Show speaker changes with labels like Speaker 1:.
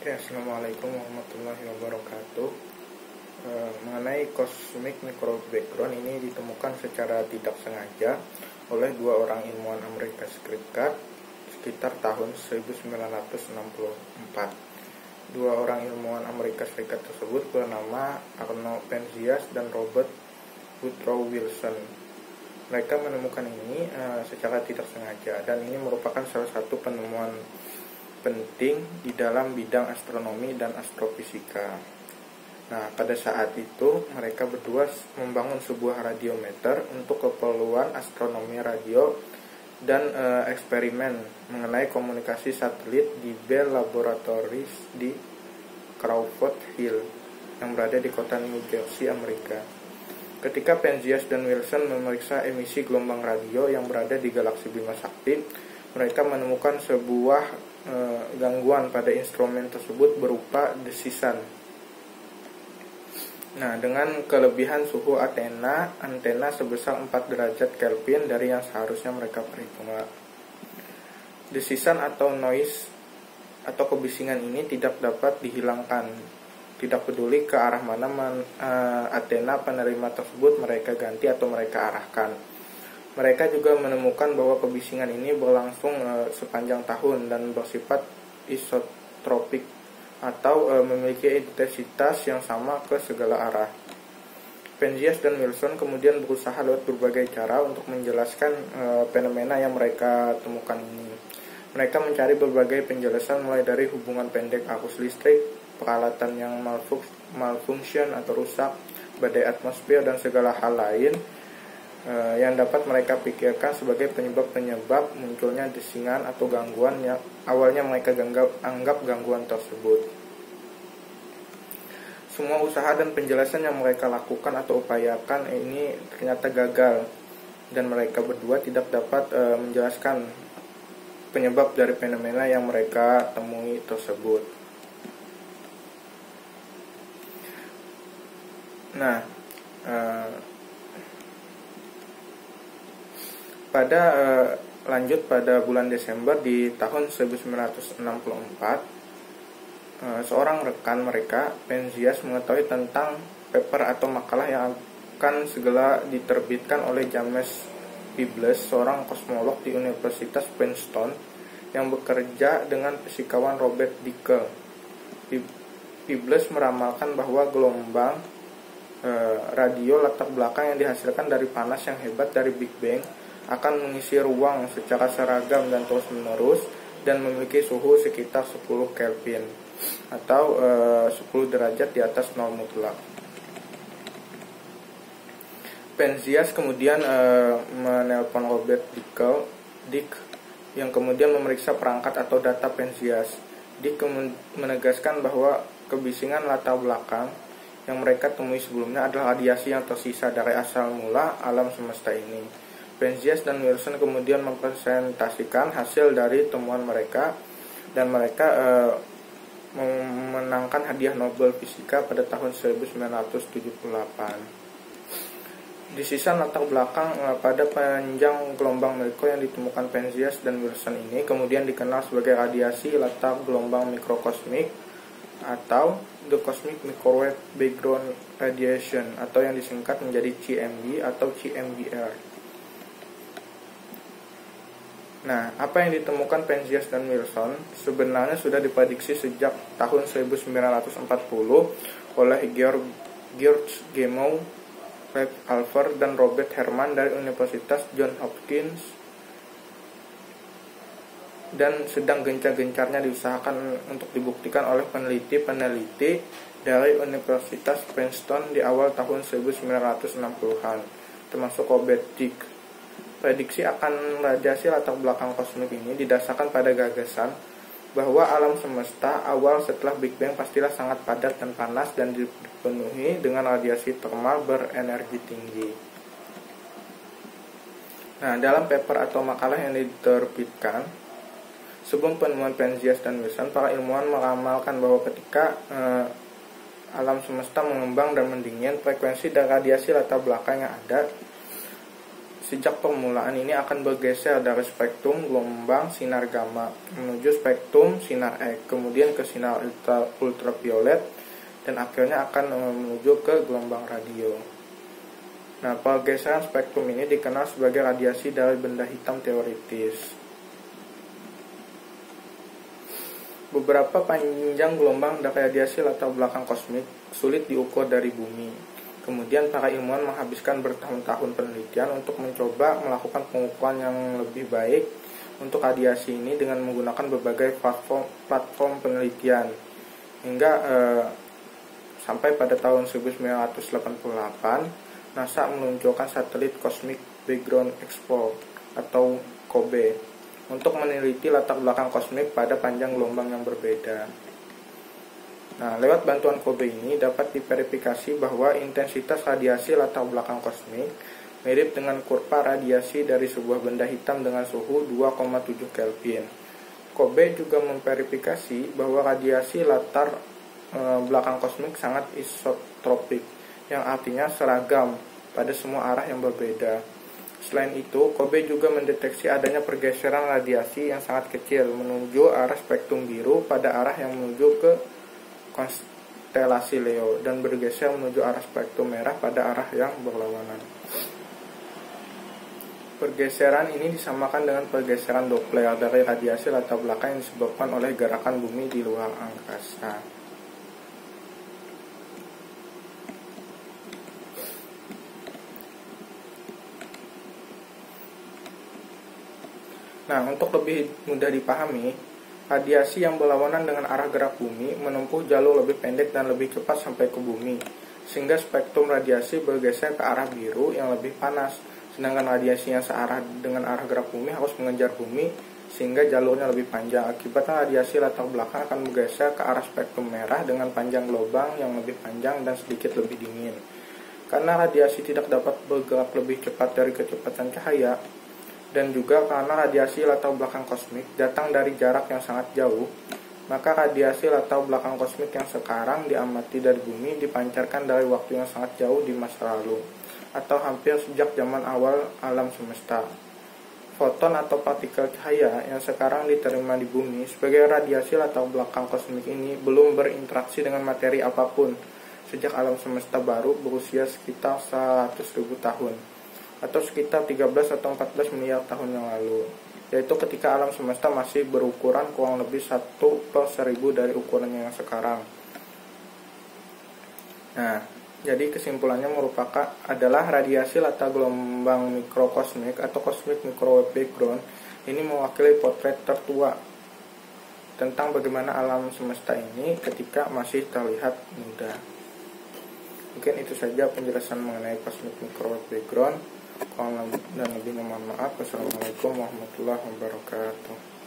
Speaker 1: Ya, Assalamualaikum warahmatullahi wabarakatuh. Mengenai cosmic micro background ini ditemukan secara tidak sengaja oleh dua orang ilmuwan Amerika Serikat sekitar tahun 1964. Dua orang ilmuwan Amerika Serikat tersebut bernama Arnold Penzias dan Robert Woodrow Wilson. Mereka menemukan ini secara tidak sengaja, dan ini merupakan salah satu penemuan penting di dalam bidang astronomi dan astrofisika. Nah, pada saat itu mereka berdua membangun sebuah radiometer untuk keperluan astronomi radio dan eksperimen mengenai komunikasi satelit di Bell Laboratories di Crawford Hill yang berada di kota New Jersey, Amerika. Ketika Penzias dan Wilson memeriksa emisi gelombang radio yang berada di galaksi Bima Sakti, mereka menemukan sebuah gangguan pada instrumen tersebut berupa desisan. Nah, dengan kelebihan suhu antena sebesar 4 derajat Kelvin dari yang seharusnya mereka perhitungkan. Desisan atau noise atau kebisingan ini tidak dapat dihilangkan. Tidak peduli ke arah mana antena penerima tersebut mereka ganti atau mereka arahkan. Mereka juga menemukan bahwa kebisingan ini berlangsung sepanjang tahun dan bersifat isotropik atau memiliki intensitas yang sama ke segala arah. Penzias dan Wilson kemudian berusaha lewat berbagai cara untuk menjelaskan fenomena yang mereka temukan ini. Mereka mencari berbagai penjelasan mulai dari hubungan pendek arus listrik, peralatan yang malfunction atau rusak, badai atmosfer, dan segala hal lain yang dapat mereka pikirkan sebagai penyebab munculnya desingan atau gangguan yang awalnya mereka anggap gangguan tersebut. Semua usaha dan penjelasan yang mereka lakukan atau upayakan ini ternyata gagal, dan mereka berdua tidak dapat menjelaskan penyebab dari fenomena yang mereka temui tersebut. Nah, pada bulan Desember di tahun 1964, seorang rekan mereka, Penzias, mengetahui tentang paper atau makalah yang akan segera diterbitkan oleh James Peebles, seorang kosmolog di Universitas Princeton yang bekerja dengan fisikawan Robert Dicke. Peebles meramalkan bahwa gelombang radio latar belakang yang dihasilkan dari panas yang hebat dari Big Bang akan mengisi ruang secara seragam dan terus-menerus dan memiliki suhu sekitar 10 Kelvin atau 10 derajat di atas nol mutlak. Penzias kemudian menelpon Robert Dicke yang kemudian memeriksa perangkat atau data Penzias. Dicke menegaskan bahwa kebisingan latar belakang yang mereka temui sebelumnya adalah radiasi yang tersisa dari asal mula alam semesta ini. Penzias dan Wilson kemudian mempresentasikan hasil dari temuan mereka, dan mereka memenangkan hadiah Nobel Fisika pada tahun 1978. Desisan latar belakang pada panjang gelombang mikro yang ditemukan Penzias dan Wilson ini kemudian dikenal sebagai radiasi latar gelombang mikrokosmik atau The Cosmic Microwave Background Radiation, atau yang disingkat menjadi CMB atau CMBR. Nah, apa yang ditemukan Penzias dan Wilson sebenarnya sudah diprediksi sejak tahun 1940 oleh George Gamow, Ralph Alpher, dan Robert Herman dari Universitas Johns Hopkins, dan sedang gencar-gencarnya diusahakan untuk dibuktikan oleh peneliti-peneliti dari Universitas Princeton di awal tahun 1960-an, termasuk Robert Dicke. Prediksi akan radiasi latar belakang kosmik ini didasarkan pada gagasan bahwa alam semesta awal setelah Big Bang pastilah sangat padat dan panas dan dipenuhi dengan radiasi termal berenergi tinggi. Nah, dalam paper atau makalah yang diterbitkan sebelum penemuan Penzias dan Wilson, para ilmuwan meramalkan bahwa ketika alam semesta mengembang dan mendingin, frekuensi dan radiasi latar belakang yang ada sejak permulaan ini akan bergeser dari spektrum gelombang sinar gamma menuju spektrum sinar X, kemudian ke sinar ultraviolet, dan akhirnya akan menuju ke gelombang radio. Nah, pergeseran spektrum ini dikenal sebagai radiasi dari benda hitam teoritis. Beberapa panjang gelombang dari radiasi latar belakang kosmik sulit diukur dari bumi. Kemudian para ilmuwan menghabiskan bertahun-tahun penelitian untuk mencoba melakukan pengukuran yang lebih baik untuk radiasi ini dengan menggunakan berbagai platform penelitian. Hingga sampai pada tahun 1988, NASA meluncurkan satelit Cosmic Background Explorer atau COBE untuk meneliti latar belakang kosmik pada panjang gelombang yang berbeda. Nah, lewat bantuan COBE ini dapat diverifikasi bahwa intensitas radiasi latar belakang kosmik mirip dengan kurva radiasi dari sebuah benda hitam dengan suhu 2,7 Kelvin. COBE juga memverifikasi bahwa radiasi latar belakang kosmik sangat isotropik, yang artinya seragam pada semua arah yang berbeda. Selain itu, COBE juga mendeteksi adanya pergeseran radiasi yang sangat kecil menuju arah spektrum biru pada arah yang menuju ke konstelasi Leo dan bergeser menuju arah spektrum merah pada arah yang berlawanan. Pergeseran ini disamakan dengan pergeseran Doppler dari radiasi latar belakang yang disebabkan oleh gerakan bumi di luar angkasa. Nah, untuk lebih mudah dipahami, radiasi yang berlawanan dengan arah gerak bumi menempuh jalur lebih pendek dan lebih cepat sampai ke bumi, sehingga spektrum radiasi bergeser ke arah biru yang lebih panas, sedangkan radiasi yang searah dengan arah gerak bumi harus mengejar bumi sehingga jalurnya lebih panjang. Akibatnya radiasi latar belakang akan bergeser ke arah spektrum merah dengan panjang gelombang yang lebih panjang dan sedikit lebih dingin. Karena radiasi tidak dapat bergerak lebih cepat dari kecepatan cahaya, dan juga karena radiasi latar belakang kosmik datang dari jarak yang sangat jauh, maka radiasi latar belakang kosmik yang sekarang diamati dari bumi dipancarkan dari waktu yang sangat jauh di masa lalu, atau hampir sejak zaman awal alam semesta. Foton atau partikel cahaya yang sekarang diterima di bumi sebagai radiasi latar belakang kosmik ini belum berinteraksi dengan materi apapun sejak alam semesta baru berusia sekitar 100.000 tahun, atau sekitar 13 atau 14 miliar tahun yang lalu, yaitu ketika alam semesta masih berukuran kurang lebih 1/1000 dari ukurannya yang sekarang. Nah, jadi kesimpulannya adalah radiasi latar gelombang mikrokosmik atau cosmic microwave background ini mewakili potret tertua tentang bagaimana alam semesta ini ketika masih terlihat muda. Mungkin itu saja penjelasan mengenai cosmic microwave background. Kurang dan lebihnya mohon maaf. Wassalamualaikum warahmatullahi wabarakatuh.